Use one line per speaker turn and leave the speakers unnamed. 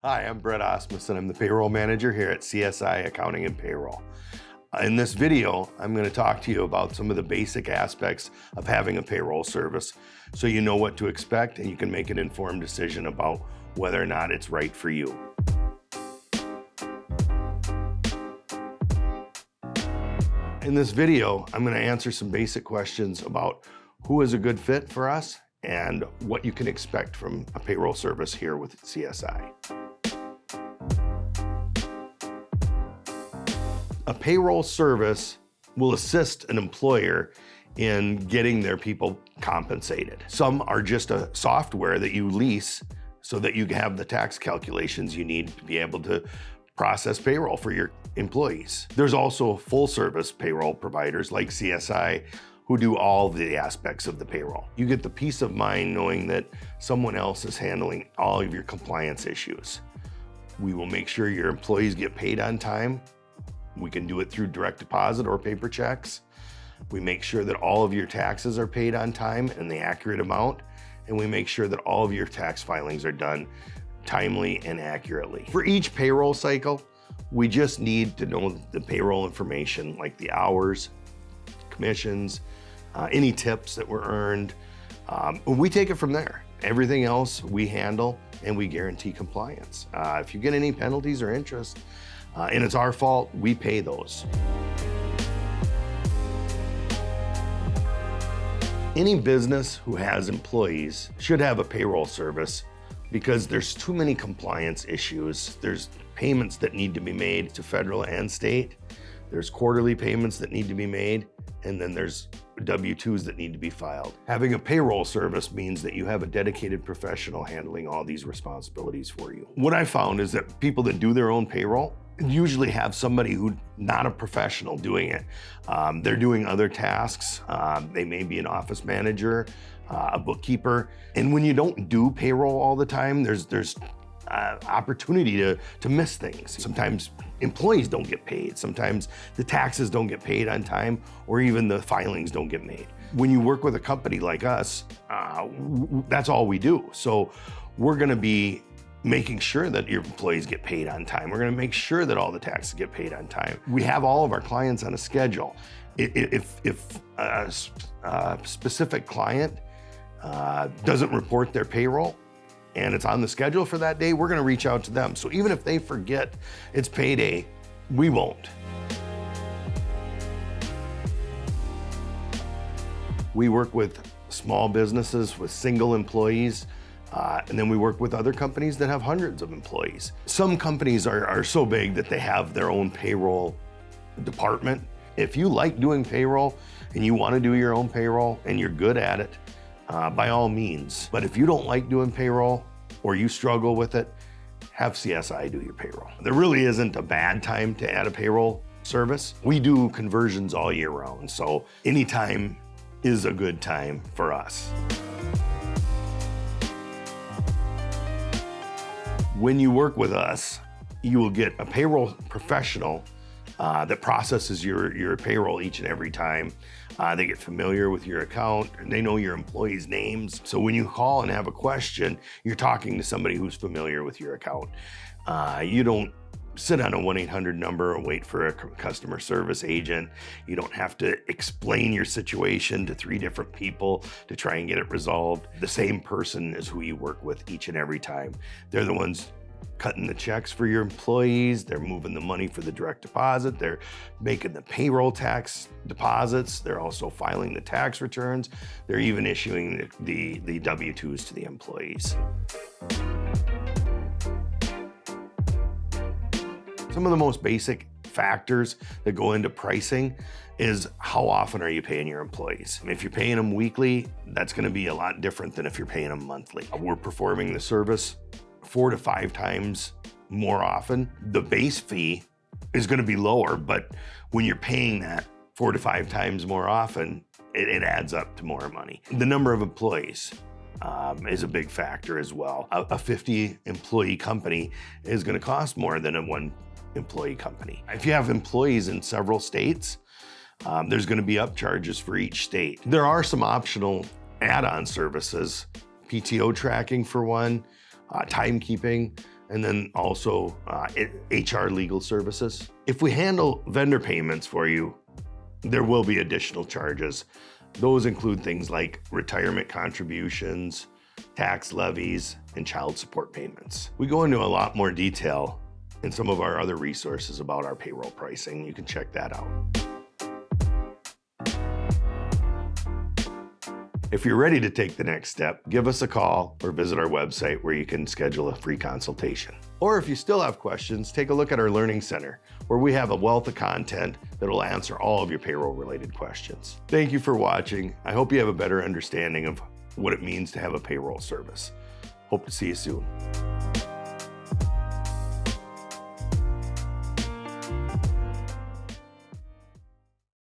Hi, I'm Brett Osmussen. I'm the payroll manager here at CSI Accounting and Payroll. In this video, I'm going to talk to you about some of the basic aspects of having a payroll service so you know what to expect and you can make an informed decision about whether or not it's right for you. In this video, I'm going to answer some basic questions about who is a good fit for us and what you can expect from a payroll service here with CSI. A payroll service will assist an employer in getting their people compensated. Some are just a software that you lease so that you have the tax calculations you need to be able to process payroll for your employees. There's also full service payroll providers like CSI who do all the aspects of the payroll. You get the peace of mind knowing that someone else is handling all of your compliance issues. We will make sure your employees get paid on time. We can do it through direct deposit or paper checks. We make sure that all of your taxes are paid on time and the accurate amount, and we make sure that all of your tax filings are done timely and accurately. For each payroll cycle, we just need to know the payroll information like the hours, commissions, any tips that were earned. We take it from there. Everything else we handle and we guarantee compliance. If you get any penalties or interest, and it's our fault, we pay those. Any business who has employees should have a payroll service because there's too many compliance issues. There's payments that need to be made to federal and state. There's quarterly payments that need to be made, and then there's W-2s that need to be filed. Having a payroll service means that you have a dedicated professional handling all these responsibilities for you. What I found is that people that do their own payroll usually have somebody who's not a professional doing it. They're doing other tasks. They may be an office manager, a bookkeeper. And when you don't do payroll all the time, there's opportunity to miss things. Sometimes employees don't get paid. Sometimes the taxes don't get paid on time, or even the filings don't get made. When you work with a company like us, that's all we do. So we're gonna be making sure that your employees get paid on time. We're gonna make sure that all the taxes get paid on time. We have all of our clients on a schedule. If a specific client doesn't report their payroll and it's on the schedule for that day, we're gonna reach out to them. So even if they forget it's payday, we won't. We work with small businesses with single employees, and then we work with other companies that have hundreds of employees. Some companies are so big that they have their own payroll department. If you like doing payroll and you want to do your own payroll and you're good at it, by all means. But if you don't like doing payroll or you struggle with it, have CSI do your payroll. There really isn't a bad time to add a payroll service. We do conversions all year round, so any time is a good time for us. When you work with us, you will get a payroll professional that processes your payroll each and every time. They get familiar with your account, and they know your employees' names. So when you call and have a question, you're talking to somebody who's familiar with your account. You don't sit on a 1-800 number and wait for a customer service agent. You don't have to explain your situation to 3 different people to try and get it resolved. The same person is who you work with each and every time. They're the ones cutting the checks for your employees. They're moving the money for the direct deposit. They're making the payroll tax deposits. They're also filing the tax returns. They're even issuing the W-2s to the employees. Some of the most basic factors that go into pricing is how often are you paying your employees? If you're paying them weekly, that's gonna be a lot different than if you're paying them monthly. We're performing the service 4 to 5 times more often. The base fee is gonna be lower, but when you're paying that 4 to 5 times more often, it adds up to more money. The number of employees is a big factor as well. A 50 employee company is gonna cost more than a 1 employee company. If you have employees in several states, there's gonna be upcharges for each state. There are some optional add-on services, PTO tracking for one, timekeeping. and then also HR legal services. If we handle vendor payments for you, there will be additional charges. Those include things like retirement contributions, tax levies, and child support payments. We go into a lot more detail in some of our other resources about our payroll pricing. You can check that out. If you're ready to take the next step, give us a call or visit our website where you can schedule a free consultation. Or if you still have questions, take a look at our Learning Center, where we have a wealth of content that will answer all of your payroll-related questions. Thank you for watching. I hope you have a better understanding of what it means to have a payroll service. Hope to see you soon.